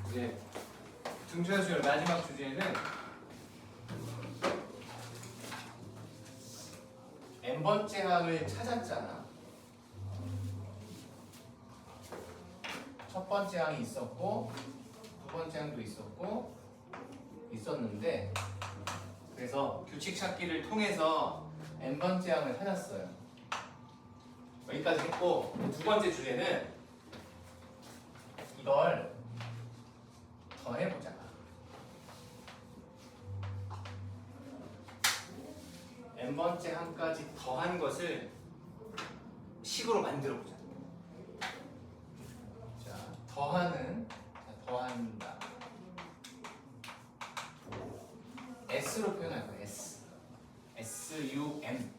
이제 등초야 수열 마지막 주제는 n번째 항을 찾았잖아. 첫 번째 항이 있었고 두 번째 항도 있었는데 그래서 규칙 찾기를 통해서 n번째 항을 찾았어요. 여기까지 했고 두 번째 주제는 이걸 더해보자. n번째 항까지 더한 것을 식으로 만들어보자. 자, 더한다. S로 표현할 거야. S-U-M.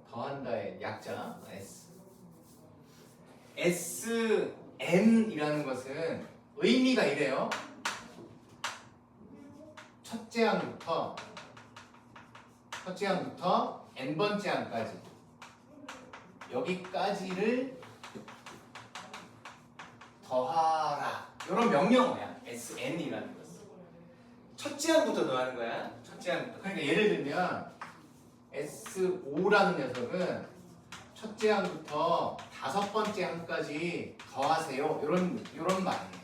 더한다의 약자 S. SN이라는 것은 의미가 이래요. 첫째 항부터 n번째 항까지 여기까지를 더하라. 이런 명령어야. SN이라는 것은. 첫째 항부터 더하는 거야. 첫째 항부터. 그러니까 예를 들면 S5라는 녀석은 첫째 항부터 다섯 번째 항까지 더하세요. 이런 말이에요.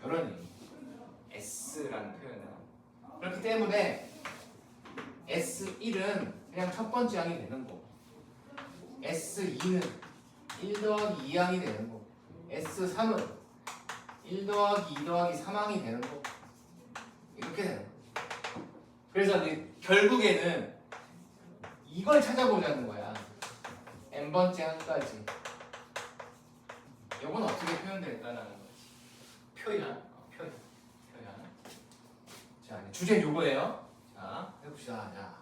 이런 의미. S라는 표현은. 그렇기 때문에 S1은 그냥 첫 번째 항이 되는 거고, S2는 1 더하기 2항이 되는 거고, S3은 1 더하기 2 더하기 3항이 되는 거고, 이렇게 되는 거고. 그래서 이제 결국에는 이걸 찾아보자는 거야. n번째 항까지. 이건 어떻게 표현될까라는 거지. 표현. 자, 주제는 요거예요. 자, 해봅시다. 자.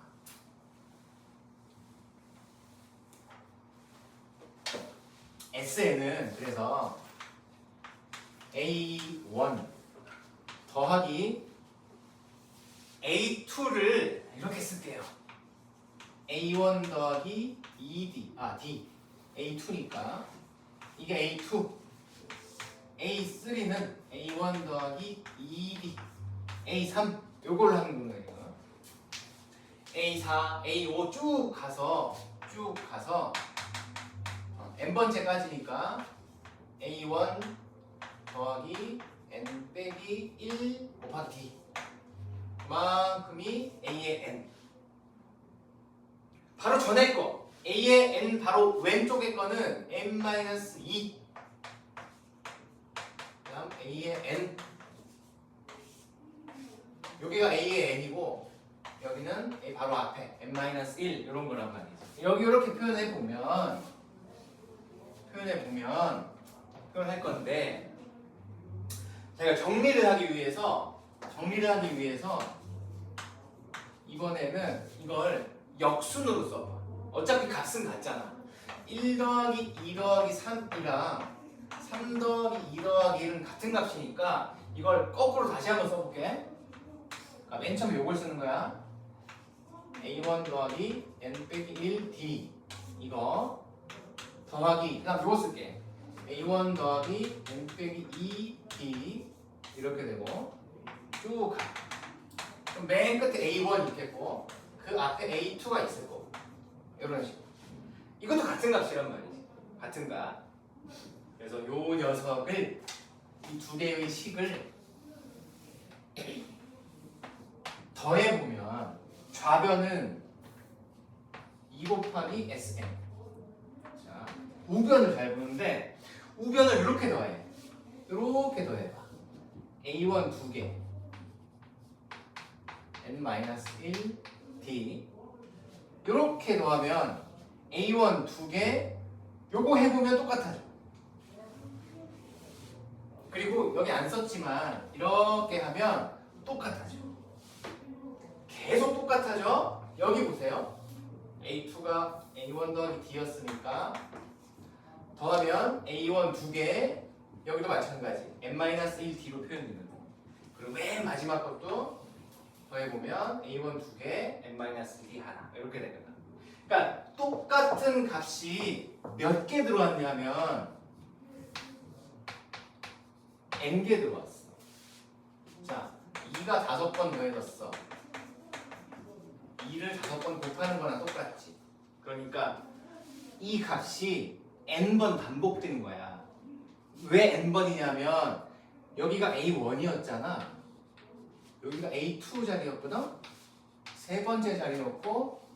SN은 그래서 A1 더하기 A2를 이렇게 쓸게요. A1 더하기 2D, D. A2니까 이게 A2. A3는 A1 더하기 2D. A3 요걸로 하는 거예요. A4, A5 쭉 가서 n번째까지니까 A1 더하기 n 빼기 1 곱하기 D. 그만큼이 A의 n. 바로 전에 거 A의 n 바로 왼쪽에 거는 n-2. 그다음 A의 n. 여기가 A의 n이고 여기는 A 바로 앞에 n-1 이런 거란 말이죠. 여기 이렇게 표현할 건데 제가 정리를 하기 위해서 이번에는 이걸 역순으로 써봐. 어차피 값은 같잖아. 1 더하기 2 더하기 3이랑 3 더하기 2 더하기 1은 같은 값이니까 이걸 거꾸로 다시 한번 써볼게. 맨 처음에 요걸 쓰는 거야. A1 더하기 n 빼기 1 D 이거 더하기 그다음 요거 쓸게. A1 더하기 n 빼기 2 D 이렇게 되고 쭉 가. 그럼 맨 끝에 A1 있겠고 그 앞에 A2가 있을 거고 이런 식으로. 이것도 같은 값이란 말이지. 같은 값. 그래서 요 녀석을 이 두 개의 식을 더해보면 좌변은 2 곱하기 Sn. 자, 우변을 잘 보는데 우변을 이렇게 더해. 이렇게 더해봐. A1 두 개 n-1 D 이렇게 더하면 A1 두 개 요거 해보면 똑같아져. 그리고 여기 안 썼지만 이렇게 하면 똑같아져. 계속 똑같아져. 여기 보세요. A2가 A1 더하기 D였으니까 더하면 A1 두 개 여기도 마찬가지 n-1 D로 표현되는 거. 그리고 맨 마지막 것도 더해보면 A1 두 개 n-2D 하나 이렇게 되거든. 그러니까 똑같은 값이 몇 개 들어왔냐면 n개 들어왔어. 자, 2가 5번 더해졌어. 2를 5번 곱하는 거랑 똑같지. 그러니까 이 값이 n번 반복된 거야. 왜 n번이냐면 여기가 A1이었잖아. 여기가 A2 자리였거든. 세 번째 자리였고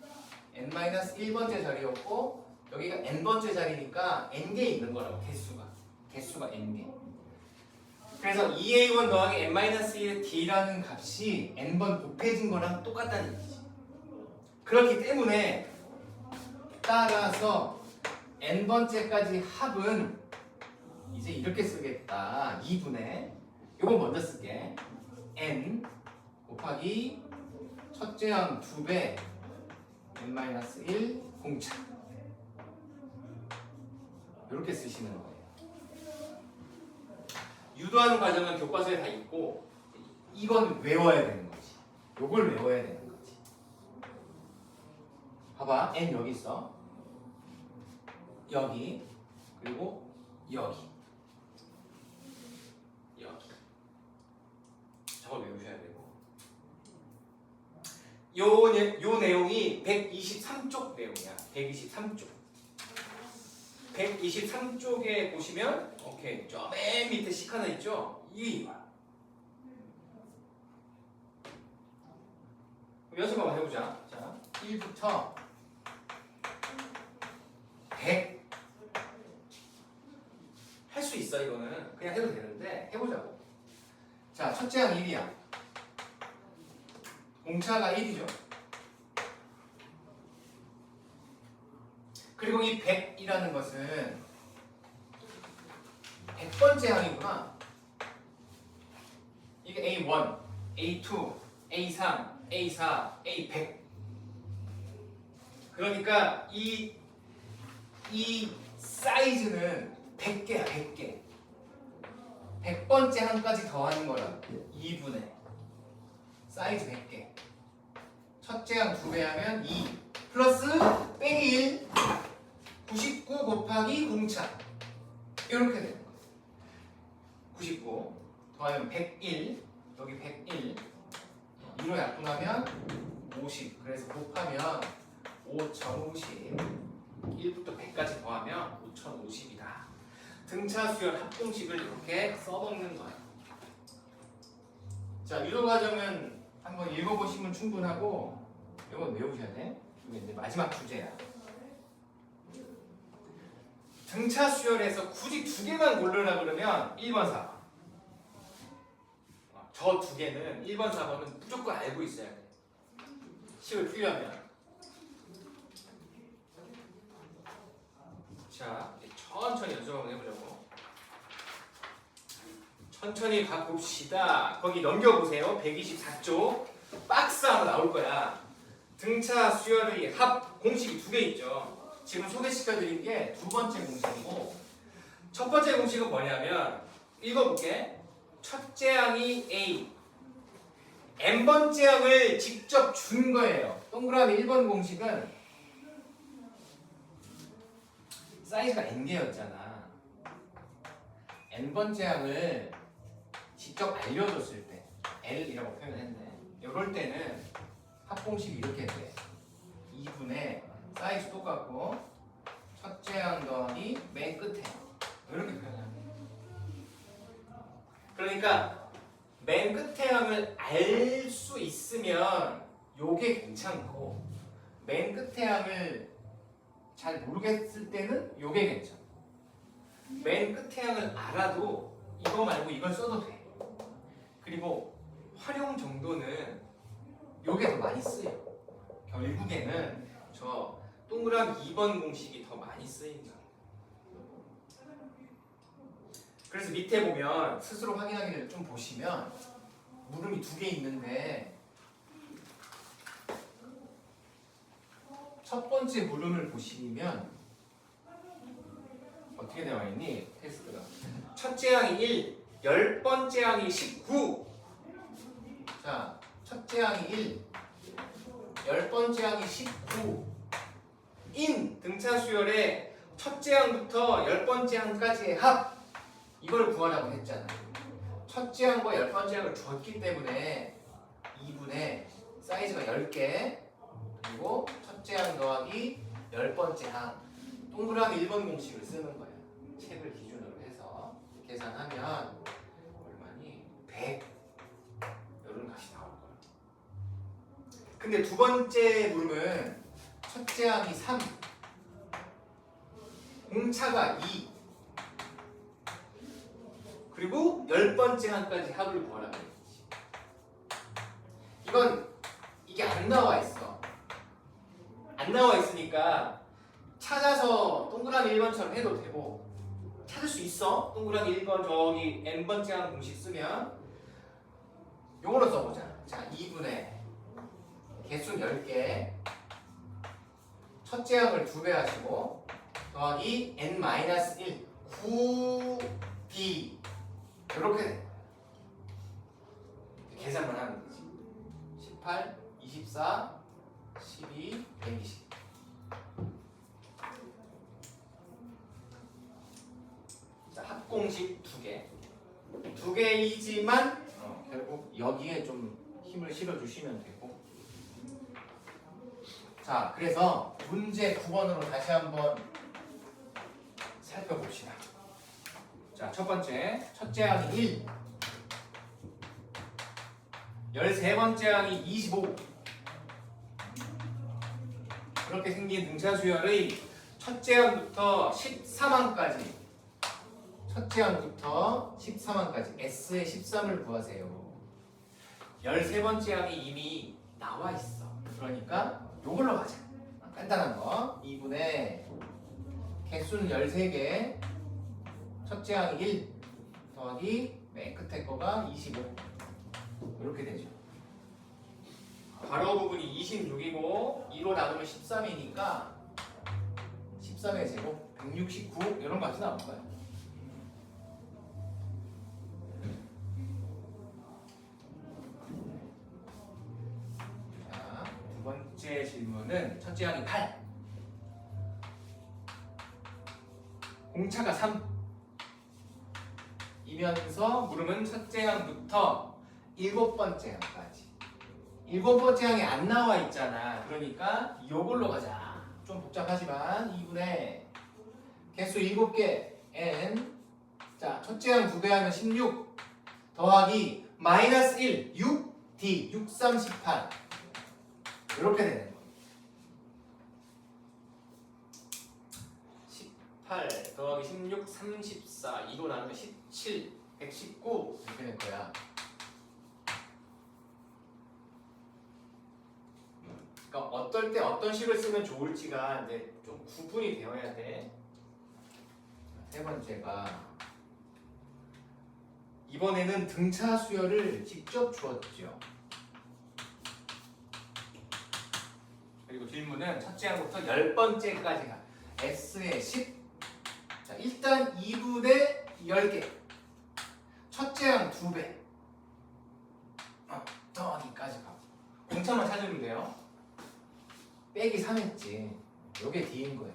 n-1번째 자리였고 여기가 n번째 자리니까 n개 있는 거라고. 개수가 n개. 그래서 2a1 더하기 n-1의 d라는 값이 n번 곱해진 거랑 똑같다는 얘기지. 그렇기 때문에 따라서 n번째까지 합은 이제 이렇게 쓰겠다. 2분의 요거 먼저 쓸게. n 곱하기 첫째 항 2배 n-1 공차 이렇게 쓰시는 거예요. 유도하는 과정은 교과서에 다 있고 이건 외워야 되는 거지. 요걸 외워야 되는 거지. 봐봐. n 여기 있어. 여기 그리고 여기 저걸 외우셔야 되고 요 내용이 123쪽 내용이야. 123쪽 123쪽에 보시면 오케이 저 맨 밑에 식 하나 있죠? 연습 한번 해보자. 자, 1부터 100 할 수 있어. 이거는 그냥 해도 되는데 해보자고. 자, 첫째 항 1이야. 공차가 1이죠. 그리고 이 100이라는 것은 100번째 항이구나. 이게 A1, A2, A3, A4, A100. 그러니까 이 사이즈는 100개야, 100개. 100번째 항까지 더하는 거라. 2분의 사이즈 100개. 첫째 항 2배 하면 2 플러스 빼기 1 99 곱하기 공차 이렇게 되는 거예요. 99 더하면 101 여기 101 2로 약분하면 50 그래서 곱하면 5050 1부터 100까지 더하면 5050이다. 등차 수열 합공식을 이렇게 써먹는 거예요. 자, 유도 과정은 한번 읽어보시면 충분하고 이건 외우셔야 돼. 이게 이제 마지막 주제야. 등차 수열에서 굳이 2개만 고르라 그러면 1번, 4번. 저 2개는 1번, 4번은 무조건 알고 있어야 돼. 식을 풀려면. 자, 천천히 연습 한번 해보자고. 천천히 가봅시다. 거기 넘겨보세요. 124쪽. 박스 하나 나올 거야. 등차 수열의 합 공식이 2개 있죠. 지금 소개시켜드린 게 2번째 공식이고 첫 번째 공식은 뭐냐면 읽어볼게. 첫째 항이 A n번째 항을 직접 준 거예요. 동그라미 1번 공식은 사이즈가 n개였잖아. n번째 항을 직접 알려줬을 때 L이라고 표현했네. 이럴 때는 합공식이 이렇게 돼. 2분의 사이즈 똑같고 첫째 항 더하기 맨 끝에 이렇게 표현합니다. 그러니까 맨 끝에 항을 알 수 있으면 요게 괜찮고 맨 끝에 항을 잘 모르겠을 때는 요게 괜찮아. 맨 끝에 항을 알아도 이거 말고 이걸 써도 돼. 그리고 활용 정도는 요게 더 많이 쓰여. 결국에는 저 동그라미 2번 공식이 더 많이 쓰인다. 그래서 밑에 보면 스스로 확인하기를 좀 보시면 물음이 2개 있는데 첫 번째 물음을 보시면 어떻게 되어 있니? 테스트가 첫째 항이 1, 10번째 항이 19. 자, 첫째 항이 1, 10번째 항이 19. 인 등차 수열의 첫째 항부터 10번째 항까지의 합 이걸 구하라고 했잖아. 첫째 항과 열 번째 항을 줬기 때문에 2분의 사이즈가 10개 그리고 첫째 항 더하기 열 번째 항 동그라미 1번 공식을 쓰는 거야. 책을 기준으로 해서 계산하면 얼마니? 100 이런 값이 나올 거야. 근데 두 번째 물음은 첫째 항이 3 공차가 2 그리고 열 번째 항까지 합을 구하라 그랬지. 이게 안 나와 있어. 안 나와 있으니까 찾아서 동그라미 1번처럼 해도 되고 찾을 수 있어. 동그라미 1번 저기 n번째 항 공식 쓰면 요걸로 써보자. 자, 2분의 개수 10개 첫째 항을 2배 하시고 더하기 n-1 9b 이렇게 돼. 계산만 하면 되지. 18, 24, 12, 120. 자, 합공식 2개. 2개이지만 결국 여기에 좀 힘을 실어주시면 되고. 자, 그래서 문제 9번으로 다시 한번 살펴봅시다. 자, 첫 번째, 첫째 항이 1 13번째 항이 25 그렇게 생긴 등차 수열의 첫째 항부터 13항까지 첫째 항부터 13항까지 S의 13을 구하세요. 13번째 항이 이미 나와 있어. 그러니까 요걸로 가자. 간단한 거 2분의 개수는 13개 첫째 항이 1 더하기 맨 끝에 거가 25 이렇게 되죠. 괄호 부분이 26이고 2로 나누면 13이니까 13의 제곱 169 이런 거 같이 나올 거예요. 자, 두 번째 질문은 첫째 항이 8 공차가 3 이면서 물음은 첫째 항부터 7번째 항까지 7번째 항이 안 나와 있잖아. 그러니까 요걸로 가자. 좀 복잡하지만 2분의 개수 7개 n 자 첫째 항 2배 하면 16 더하기 마이너스 1 6 d 6 3 18 이렇게 되는 거야. 18 더하기 16 34 2로 나누면 17 119 이렇게 될 거야. 그러니까 어떨 때 어떤 식을 쓰면 좋을지가 이제 좀 구분이 되어야 돼. 세 번째가 이번에는 등차 수열을 직접 주었죠. 그리고 질문은 첫째 항부터 10번째까지가 S의 10. 자, 일단 2분의 10개. 첫째 항 2배. 더하기까지 가고. 공차만 찾으면 돼요. 빼기 3했지. 요게 D인 거예요.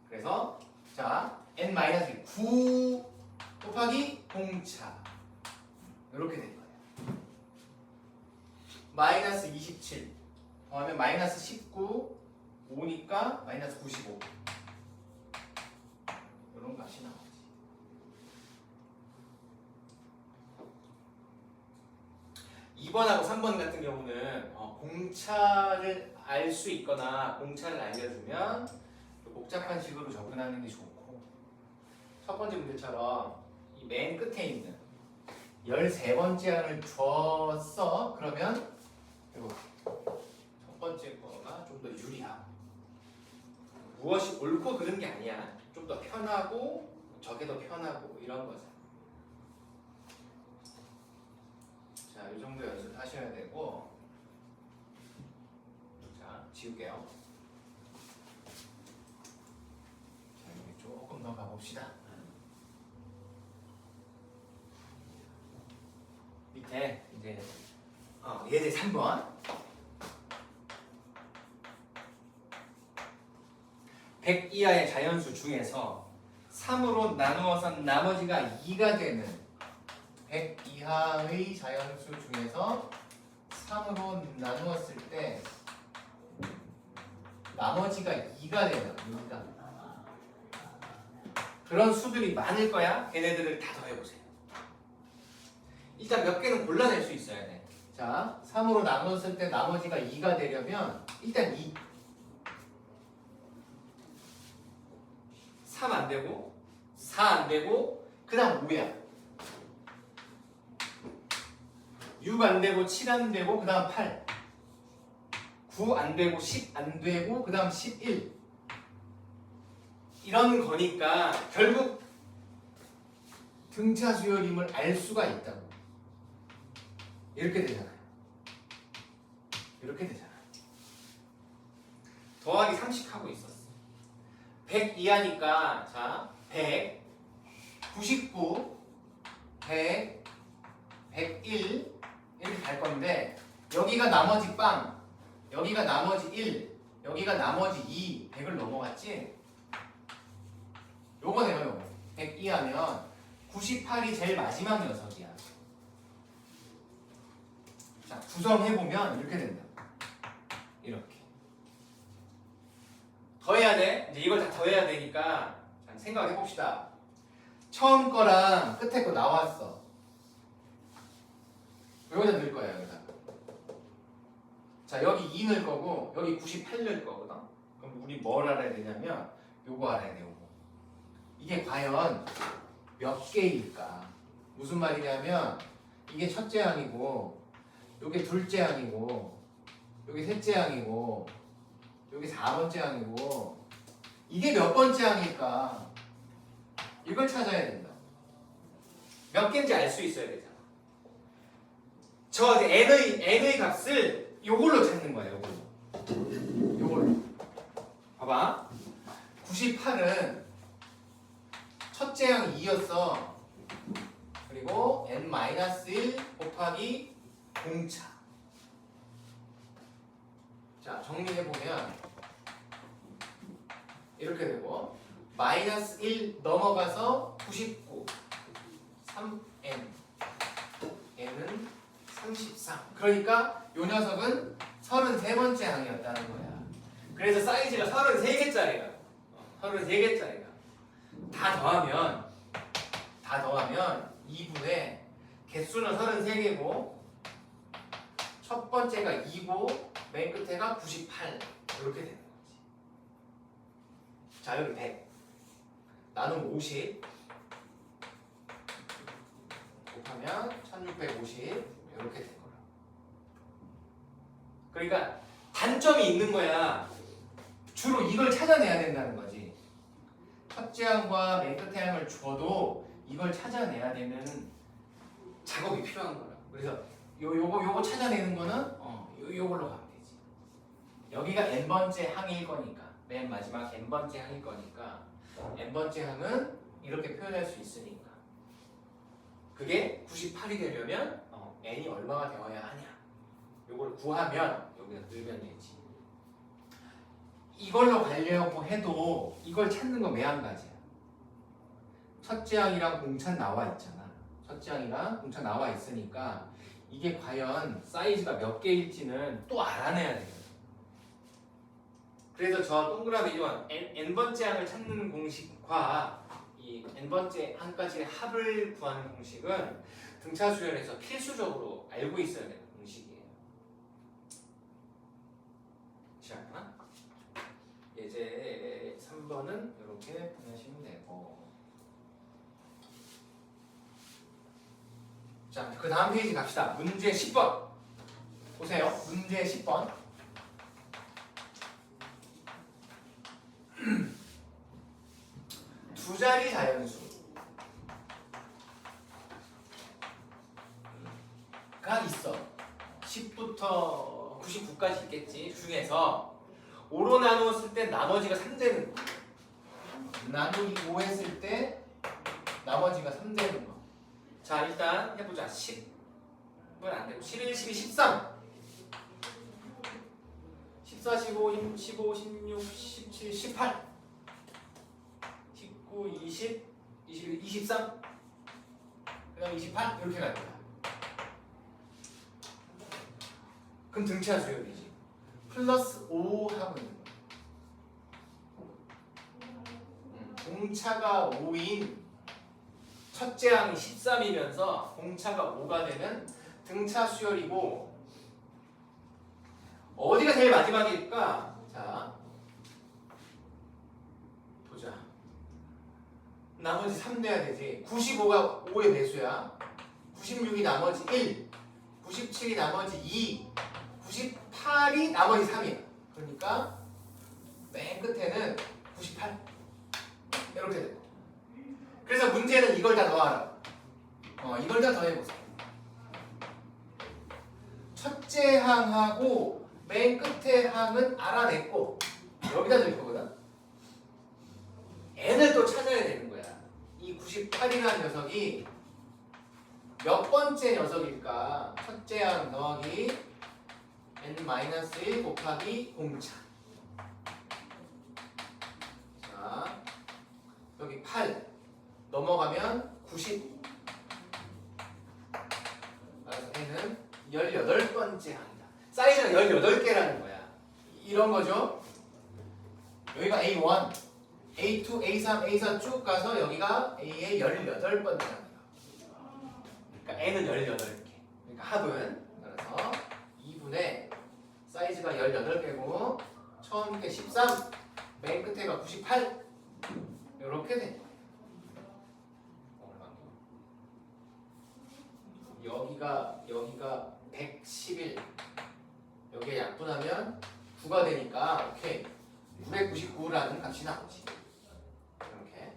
그래서 자 n-9 곱하기 공차 이렇게 될 거예요. 마이너스 27 더하면 마이너스 19 5니까 마이너스 95 이런 값이 나오지. (2번하고) (3번) 같은 경우는 공차를 알 수 있거나 공차를 알려주면 복잡한 식으로 접근하는 게 좋고, 첫 번째 문제처럼 이 맨 끝에 있는 13번째 항을 줬어. 그러면 이거 첫 번째 거가 좀 더 유리하고, 무엇이 옳고 그른 게 아니야. 좀 더 편하고 저게 더 편하고 이런 거죠. 자, 이 정도 연습하셔야 되고, 자, 지울게요. 자, 여기 조금 더 가봅시다. 밑에 이제 예제 3번 100 이하의 자연수 중에서 3으로 나누어서 나머지가 2가 되는 100 이하의 자연수 중에서 3으로 나누었을 때 나머지가 2가 되는 2가. 그런 수들이 많을 거야. 걔네들을 다 더해보세요. 일단 몇 개는 골라낼 수 있어야 돼. 자, 3으로 나눴을 때 나머지가 2가 되려면 일단 2. 3 안 되고 4 안 되고 그 다음 5야. 6 안 되고 7 안 되고 그 다음 8. 9 안 되고 10 안 되고 그 다음 11. 이런 거니까 결국 등차 수열임을 알 수가 있다고. 이렇게 되잖아요. 이렇게 되잖아요. 더하기 30 하고 있었어. 100 이하니까 자 100, 99, 100, 101 이렇게 갈 건데 여기가 나머지 빵, 여기가 나머지 1, 여기가 나머지 2, 100을 넘어갔지? 요거네요, 요거. 100 이하면 98이 제일 마지막 녀석이야. 자, 구성해보면 이렇게 된다. 이렇게. 더해야 돼. 이제 이걸 다 더해야 되니까 자, 생각해봅시다. 처음 거랑 끝에 거 나왔어. 여기다 넣을 거야, 여기다. 자, 여기 2 넣을 거고, 여기 98 넣을 거거든. 그럼 우리 뭘 알아야 되냐면, 요거 알아야 돼, 요거. 이게 과연 몇 개일까? 무슨 말이냐면, 이게 첫째 항이고, 요게 둘째 항이고, 요게 셋째 항이고, 요게 4번째 항이고, 이게 몇 번째 항일까? 이걸 찾아야 된다. 몇 개인지 알 수 있어야 되잖아. 저 n의 값을 요걸로 찾는 거야, 요걸로. 요걸로. 봐봐. 98은 첫째 항 2였어. 그리고 n-1 곱하기 공차. 자, 정리해보면 이렇게 되고 마이너스 1 넘어가서 99 3n n은 33. 그러니까 요 녀석은 33번째 항이었다는 거야. 그래서 사이즈가 33개짜리가 33개짜리가 다 더하면 2분의 개수는 33개고 첫 번째가 2고 맨 끝에가 98 이렇게 되는 거지. 자, 여기 100 나누면 50 곱하면 1650 이렇게 된 거야. 그러니까 단점이 있는 거야. 주로 이걸 찾아내야 된다는 거지. 첫째 항과 맨 끝에 항을 줘도 이걸 찾아내야 되는 작업이 필요한 거야. 그래서 요거 찾아내는 거는 요걸로 가면 되지. 여기가 n번째 항일 거니까 맨 마지막 n번째 항일 거니까 n번째 항은 이렇게 표현할 수 있으니까 그게 98이 되려면 n이 얼마가 되어야 하냐 요걸 구하면 여기다 넣으면 되지. 이걸로 가려고 해도 이걸 찾는 건 왜 한 가지야. 첫째 항이랑 공차 나와 있잖아. 첫째 항이랑 공차 나와 있으니까 이게 과연 사이즈가 몇 개일지는 또 알아내야 돼요. 그래서 저 동그라미 1번 n번째 항을 찾는 공식과 이 n번째 항까지의 합을 구하는 공식은 등차 수열에서 필수적으로 알고 있어야 되는 공식이에요. 자, 예제 3번은 이렇게 보내시면 되고, 자, 그 다음 페이지 갑시다. 문제 10번 보세요. 문제 10번 두 자리 자연수가 있어. 10부터 99까지 있겠지. 중에서 5로 나누었을 때 나머지가 3되는 거. 나누기 5 했을 때 나머지가 3되는 거. 자, 일단 해보자. 10은 안 되고 11, 12, 13 14, 15, 16, 17, 18 19, 19, 20, 21, 23, 그 다음에 28 이렇게 갈 거야. 그럼 등차 수열이지. 플러스 5 하고 있는 거야. 공차가 5인 첫째 항이 13이면서 공차가 5가 되는 등차 수열이고, 어디가 제일 마지막일까? 자, 보자. 나머지 3 돼야 되지. 95가 5의 배수야. 96이 나머지 1, 97이 나머지 2, 98이 나머지 3이야. 그러니까 맨 끝에는 98 이렇게 돼. 그래서 문제는 이걸 다 더하라. 이걸 다 더해보세요. 첫째 항하고 맨 끝에 항은 알아냈고 여기다 넣을 거거든. n을 또 찾아야 되는 거야. 이 98이라는 녀석이 몇 번째 녀석일까? 첫째 항 더하기 n-1 곱하기 공차. 자, 여기 8 넘어가면 90. 그래서 n은 18번째 항이다. 사이즈가 18개라는 거야. 이런 거죠. 여기가 A1, A2, A3, A4 쭉 가서 여기가 A의 18번째 항이다. 그러니까 n은 18개. 그러니까 합은 그래서 2분의 사이즈가 18개고 처음 게 13, 맨 끝에가 98 이렇게 돼. 여기가 111, 여기에 약분하면 9가 되니까 오케이 999라는 값이 나오지. 이렇게.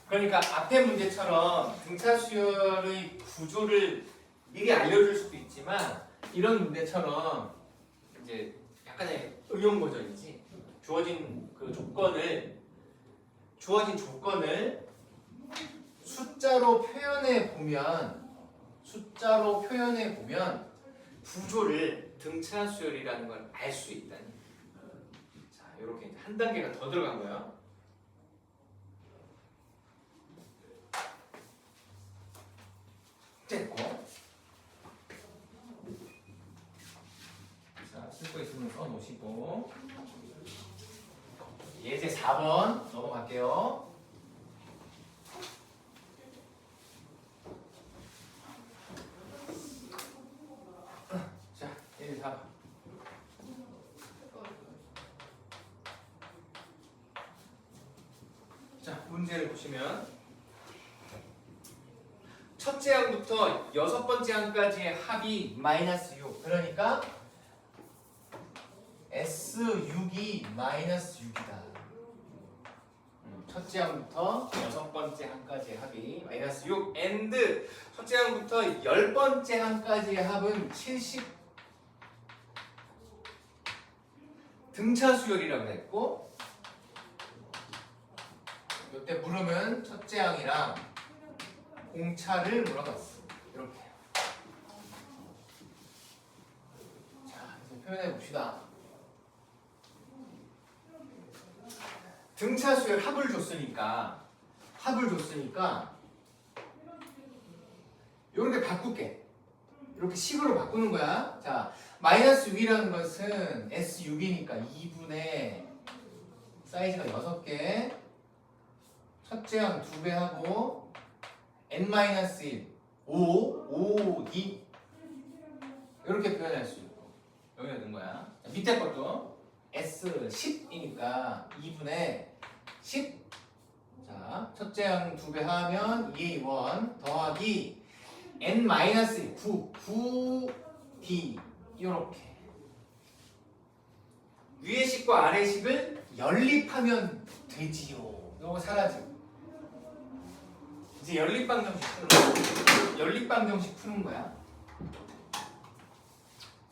그러니까 앞에 문제처럼 등차 수열의 구조를 미리 알려줄 수도 있지만, 이런 문제처럼 이제 약간의 응용 버전이지. 주어진 조건을 숫자로 표현해 보면 구조를 등차 수열이라는 걸 알 수 있다니. 자, 이렇게 한 단계가 더 들어간 거야. 됐고. 자, 쓸 거 있으면 써 놓으시고. 예제 4번 넘어갈게요. 자, 예제 4번. 자, 문제를 보시면 첫째 항부터 6번째 항까지의 합이 마이너스 6. 그러니까 S6이 마이너스 6이다. 첫째 항부터 6번째 항까지의 합이 마이너스 6 and 첫째 항부터 10번째 항까지의 합은 70. 등차 수열이라고 했고, 이때 물으면 첫째 항이랑 공차를 물어봤어. 이렇게. 자, 그래서 표현해 봅시다. 등차 수열 합을 줬으니까 이렇게 바꿀게. 이렇게 식으로 바꾸는 거야. 자, 마이너스 6이라는 것은 S6이니까 2분의 사이즈가 6개, 첫째 항 2배 하고 n-1 5, 2 이렇게 표현할 수 있고, 여기다 넣은 거야. 자, 밑에 것도 S10이니까 2분의 10. 자, 첫째 항 2배 하면 2A1 더하기 n-1 9D 이렇게. 위의 식과 아래 식을 연립하면 되지요. 이거 사라지고. 이제 연립방정식 푸는 거야.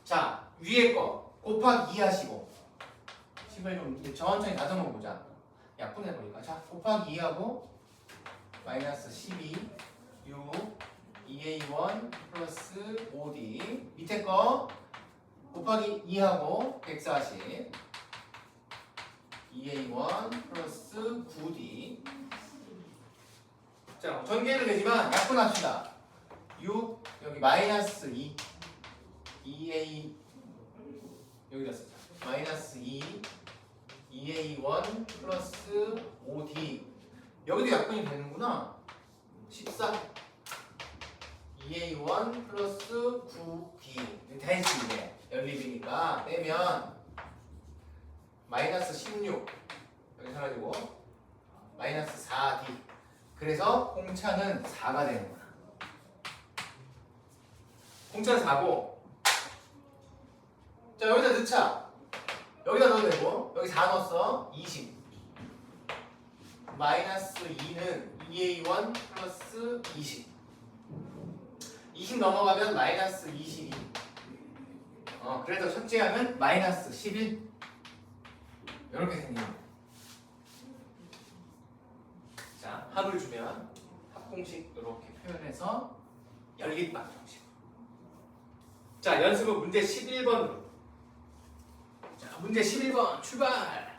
자, 위에 거 곱하기 2 하시고, 식을 좀 천천히 다듬어 보자. 약분해 보니까. 자, 곱하기 2하고 마이너스 12 6 2A1 플러스 5D, 밑에 거 곱하기 2하고 140 2a1 플러스 9d. 자, 전개는 되지만 약분합시다. 6 여기 마이너스 2 2a 여기다 쓰자. 마이너스 2 2a1 플러스 5d. 여기도 약분이 되는구나. 14 2a1 플러스 9d. 대시 이제 연립이니까 빼면 마이너스 16 여기 사라지고 마이너스 4d. 그래서 공차는 4가 되는 거야. 공차는 4고, 자 여기다 넣자. 여기다 넣어도 되고, 여기 4 넣었어. 20 마이너스 2는 2a1 플러스 20 넘어가면 마이너스 22. 그래서 첫째 항은 마이너스 11 이렇게 생긴 거야. 자, 합을 주면 합공식 이렇게 표현해서 연립 방정식. 자, 연습은 문제 11번으로. 자, 문제 11번 출발.